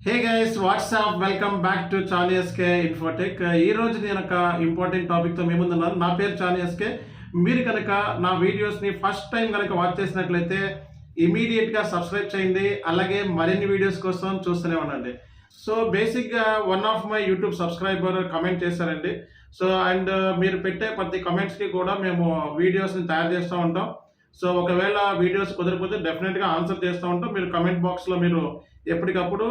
Hey guys WhatsApp welcome back to ChanuSK Infotech. ఈ రోజు నేను ఒక ఇంపార్టెంట్ టాపిక్తో మీ ముందున్నాను. నా పేరు ChanuSK. మీరు కనుక నా వీడియోస్ని ఫస్ట్ టైం కనుక వాచ్ చేసినట్లయితే ఇమీడియట్గా సబ్స్క్రైబ్ చేయండి. అలాగే మరిన్ని వీడియోస్ కోసం చూస్తూనే ఉండండి. సో బేసిక్గా one of my YouTube subscriber comment చేశారండి. సో అండ్ మీరు పెట్టే ప్రతి కమెంట్స్కి కూడా మేము వీడియోస్ని తయారు చేస్తూ ఉంటాం. సో ఒకవేళ వీడియోస్ కుదరకపోతే డెఫినెట్గా ఆన్సర్ చేస్తూ ఉంటాం. మీరు కమెంట్ బాక్స్లో మీరు ఎప్పటికప్పుడు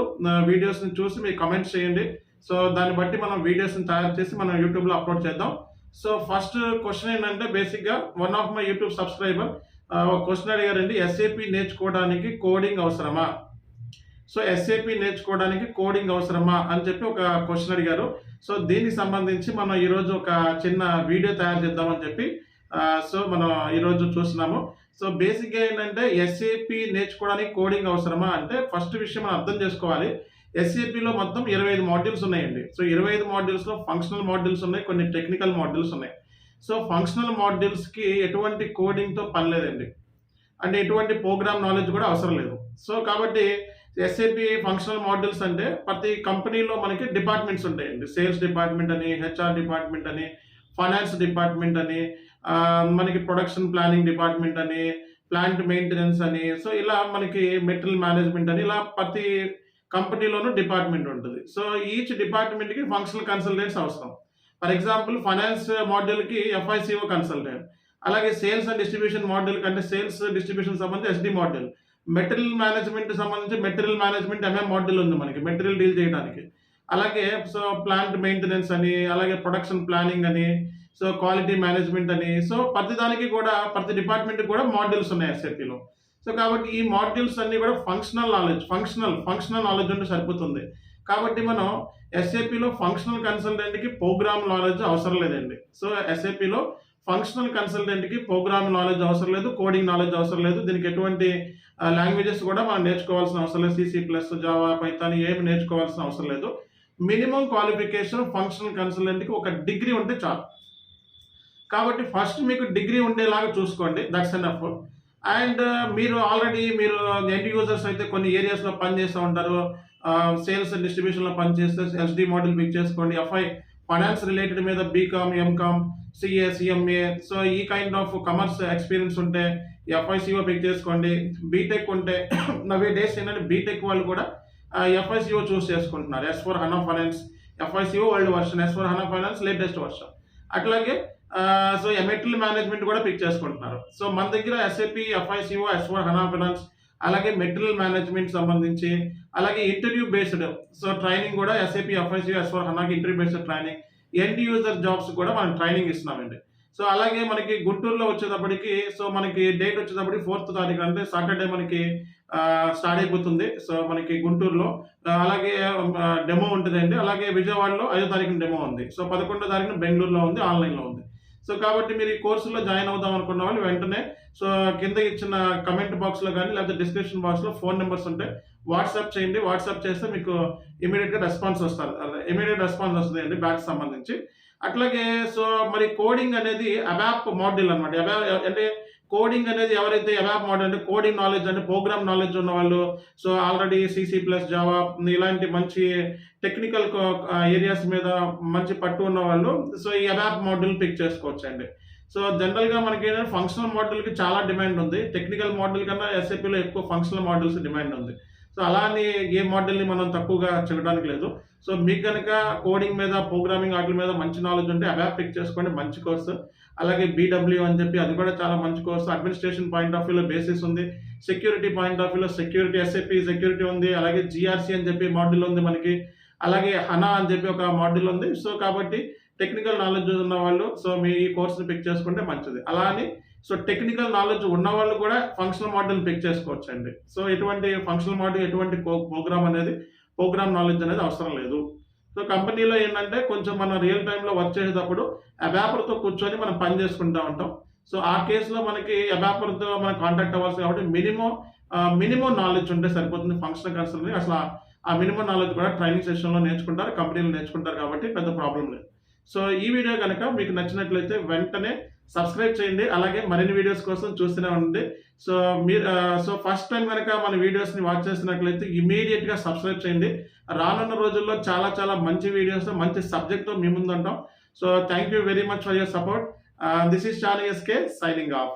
వీడియోస్ని చూసి మీరు కమెంట్స్ చేయండి. సో దాన్ని బట్టి మనం వీడియోస్ని తయారు చేసి మనం యూట్యూబ్లో అప్లోడ్ చేద్దాం. సో ఫస్ట్ క్వశ్చన్ ఏంటంటే బేసిక్గా one of my YouTube subscriber ఒక క్వశ్చన్ అడిగారండి, ఎస్ఏపి నేర్చుకోవడానికి కోడింగ్ అవసరమా? సో ఎస్ఏపి నేర్చుకోవడానికి కోడింగ్ అవసరమా అని చెప్పి ఒక క్వశ్చన్ అడిగారు. సో దీనికి సంబంధించి మనం ఈరోజు ఒక చిన్న వీడియో తయారు చేద్దామని చెప్పి సో మనం ఈరోజు చూస్తున్నాము. సో బేసిక్గా ఏంటంటే ఎస్ఏపి నేర్చుకోవడానికి కోడింగ్ అవసరమా అంటే ఫస్ట్ విషయం మనం అర్థం చేసుకోవాలి. ఎస్ఏపిలో మొత్తం 25 మాడ్యూల్స్ ఉన్నాయండి. సో 25 మాడ్యూల్స్లో ఫంక్షనల్ మాడ్యూల్స్ ఉన్నాయి, కొన్ని టెక్నికల్ మాడ్యూల్స్ ఉన్నాయి. సో ఫంక్షనల్ మాడ్యూల్స్కి ఎటువంటి కోడింగ్తో పని లేదండి, అంటే ఎటువంటి ప్రోగ్రామ్ నాలెడ్జ్ కూడా అవసరం లేదు. సో కాబట్టి ఎస్ఏపి ఫంక్షనల్ మాడ్యూల్స్ అంటే ప్రతి కంపెనీలో మనకి డిపార్ట్మెంట్స్ ఉంటాయండి. సేల్స్ డిపార్ట్మెంట్ అని, హెచ్ఆర్ డిపార్ట్మెంట్ అని, ఫైనాన్స్ డిపార్ట్మెంట్ అని, మనకి ప్రొడక్షన్ ప్లానింగ్ డిపార్ట్మెంట్ అని, ప్లాంట్ మెయింటెనెన్స్ అని, సో ఇలా మనకి మెటీరియల్ మేనేజ్మెంట్ అని, ఇలా ప్రతి కంపెనీలోనూ డిపార్ట్మెంట్ ఉంటుంది. సో ఈచ్ డిపార్ట్మెంట్కి ఫంక్షనల్ కన్సల్టెంట్స్ అవసరం. ఫర్ ఎగ్జాంపుల్ ఫైనాన్స్ మాడ్యూల్కి FI CO కన్సల్టెంట్, అలాగే సేల్స్ అండ్ డిస్ట్రిబ్యూషన్ మాడ్యూల్ కంటే సేల్స్ డిస్ట్రిబ్యూషన్ సంబంధించి SD మాడ్యూల్, మెటీరియల్ మేనేజ్మెంట్ సంబంధించి మెటీరియల్ మేనేజ్మెంట్ MM మాడ్యూల్ ఉంది మనకి మెటీరియల్ డీల్ చేయడానికి. అలాగే సో ప్లాంట్ మెయింటెనెన్స్ అని, అలాగే ప్రొడక్షన్ ప్లానింగ్ అని, సో క్వాలిటీ మేనేజ్మెంట్ అని, సో ప్రతి దానికి కూడా ప్రతి డిపార్ట్మెంట్కి కూడా మాడ్యూల్స్ ఉన్నాయి ఎస్ఏపిలో. సో కాబట్టి ఈ మాడ్యూల్స్ అన్ని కూడా ఫంక్షనల్ నాలెడ్జ్ ఉంటే సరిపోతుంది. కాబట్టి మనం ఎస్ఏపిలో ఫంక్షనల్ కన్సల్టెంట్కి ప్రోగ్రామ్ నాలెడ్జ్ అవసరం లేదండి. సో ఎస్ఏపిలో ఫంక్షనల్ కన్సల్టెంట్కి ప్రోగ్రామ్ నాలెడ్జ్ అవసరం లేదు, కోడింగ్ నాలెడ్జ్ అవసరం లేదు. దీనికి ఎటువంటి లాంగ్వేజెస్ కూడా మనం నేర్చుకోవాల్సిన అవసరం లేదు. C++, జావా, పైథాన్ ఏమి నేర్చుకోవాల్సిన అవసరం లేదు. మినిమం క్వాలిఫికేషన్ ఫంక్షనల్ కన్సల్టెంట్కి ఒక డిగ్రీ ఉంటే చాలు. కాబట్టి ఫస్ట్ మీకు డిగ్రీ ఉండేలాగా చూసుకోండి, దట్స్ ఎనఫ్. అండ్ మీరు ఆల్రెడీ మీరు ఎండ్ యూజర్స్ అయితే కొన్ని ఏరియాస్లో పనిచేస్తూ ఉంటారు. సేల్స్ అండ్ డిస్ట్రిబ్యూషన్లో పనిచేస్తే SD మాడ్యూల్ పిక్ చేసుకోండి. ఫైనాన్స్ రిలేటెడ్ మీద BCom, MCom, CA, CMA, so ఈ కైండ్ ఆఫ్ కమర్స్ ఎక్స్పీరియన్స్ ఉంటే FI CO పిక్ చేసుకోండి. బీటెక్ ఉంటే నవే డేస్ ఏంటంటే బీటెక్ వాళ్ళు కూడా FI CO చూస్ చేసుకుంటున్నారు. S4 HANA finance, FI CO old version, S4 HANA finance latest version. అట్లాగే సో మెటీరియల్ మేనేజ్మెంట్ కూడా పిక్ చేసుకుంటున్నారు. సో మన దగ్గర SAP FI CO, S4 HANA finance, అలాగే మెటీరియల్ మేనేజ్మెంట్ సంబంధించి, అలాగే ఇంటర్వ్యూ బేస్డ్ సో ట్రైనింగ్ కూడా SAP FI CO, S4 HANAకి interview based training, end user jobs కూడా మనం ట్రైనింగ్ ఇస్తున్నామండి. సో అలాగే మనకి గుంటూరులో వచ్చేటప్పటికి సో మనకి డేట్ వచ్చేటప్పటికి 4th తారీఖు అంటే సాటర్డే మనకి స్టార్ట్ అయిపోతుంది. సో మనకి గుంటూరులో అలాగే డెమో ఉంటుందండి. అలాగే విజయవాడలో 5వ తారీఖున డెమో ఉంది. సో 11వ తారీఖున బెంగళూరులో ఉంది, ఆన్లైన్లో ఉంది. సో కాబట్టి మీరు ఈ కోర్సులో జాయిన్ అవుదాం అనుకున్న వాళ్ళు వెంటనే సో కింద ఇచ్చిన కమెంట్ బాక్స్లో కానీ లేకపోతే డిస్క్రిప్షన్ బాక్స్లో ఫోన్ నెంబర్స్ ఉంటాయి, వాట్సాప్ చేయండి. వాట్సాప్ చేస్తే మీకు ఇమీడియట్ రెస్పాన్స్ వస్తుంది అండి బ్యాచ్ సంబంధించి. అట్లాగే సో మరి కోడింగ్ అనేది ABAP మాడ్యూల్ అనమాట. అంటే కోడింగ్ అనేది ఎవరైతే ABAP మాడ్యూల్ అంటే కోడింగ్ నాలెడ్జ్ అంటే ప్రోగ్రామ్ నాలెడ్జ్ ఉన్న వాళ్ళు, సో ఆల్రెడీ C++, జావా ఇలాంటి మంచి టెక్నికల్ ఏరియాస్ మీద మంచి పట్టు ఉన్న వాళ్ళు సో ఈ ABAP మాడ్యూల్ పిక్ చేసుకోవచ్చండి. సో జనరల్గా మనకి ఏంటంటే ఫంక్షనల్ మాడ్యూల్కి చాలా డిమాండ్ ఉంది. టెక్నికల్ మాడ్యూల్ కన్నా SAPలో ఎక్కువ ఫంక్షనల్ మాడ్యూల్స్ డిమాండ్ ఉంది. సో అలా అని ఏ మాడ్యూల్ని మనం తక్కువగా చెప్పడానికి లేదు. సో మీకు కనుక కోడింగ్ మీద, ప్రోగ్రామింగ్ వాటి మీద మంచి నాలెడ్జ్ ఉంటే ABAP పిక్ చేసుకోండి, మంచి కోర్సు. అలాగే BW అని చెప్పి అది కూడా చాలా మంచి కోర్సు. అడ్మినిస్ట్రేషన్ పాయింట్ ఆఫ్ వ్యూలో బేసిస్ ఉంది, సెక్యూరిటీ పాయింట్ ఆఫ్ వ్యూలో సెక్యూరిటీ, SAP సెక్యూరిటీ ఉంది, అలాగే GRC అని చెప్పి మాడ్యూల్ ఉంది మనకి, అలాగే HANA అని చెప్పి ఒక మాడ్యూల్ ఉంది. సో కాబట్టి టెక్నికల్ నాలెడ్జ్ ఉన్న వాళ్ళు సో మీ ఈ కోర్సుని పిక్ చేసుకుంటే మంచిది. అలా అని సో టెక్నికల్ నాలెడ్జ్ ఉన్న వాళ్ళు కూడా ఫంక్షనల్ మాడ్యూల్ పిక్ చేసుకోవచ్చు అండి. సో ఎటువంటి ఫంక్షనల్ మాడ్యూల్, ఎటువంటి ప్రోగ్రామ్ నాలెడ్జ్ అనేది అవసరం లేదు. సో కంపెనీలో ఏంటంటే కొంచెం మనం రియల్ టైంలో వర్క్ చేసేటప్పుడు ABAPతో కూర్చొని మనం పని చేసుకుంటూ ఉంటాం. సో ఆ కేసులో మనకి ABAPతో మనం కాంటాక్ట్ అవ్వాల్సి కాబట్టి మినిమం నాలెడ్జ్ ఉంటే సరిపోతుంది ఫంక్షనల్ కన్సల్టెంట్. అసలు ఆ మినిమం నాలెడ్జ్ కూడా ట్రైనింగ్ సెషన్లో నేర్చుకుంటారు, కంపెనీలో నేర్చుకుంటారు కాబట్టి పెద్ద ప్రాబ్లం లేదు. సో ఈ వీడియో కనుక మీకు నచ్చినట్లయితే వెంటనే సబ్స్క్రైబ్ చేయండి. అలాగే మరిన్ని వీడియోస్ కోసం చూస్తూనే ఉండండి. సో మీరు ఫస్ట్ టైం కనుక మన వీడియోస్ని వాచ్ చేస్తున్నట్లయితే ఇమీడియట్గా సబ్స్క్రైబ్ చేయండి. రానున్న రోజుల్లో చాలా చాలా మంచి వీడియోస్, మంచి సబ్జెక్ట్తో మీ ముందు ఉంటాం. So thank you very much for your support. This is Chanu SK signing of.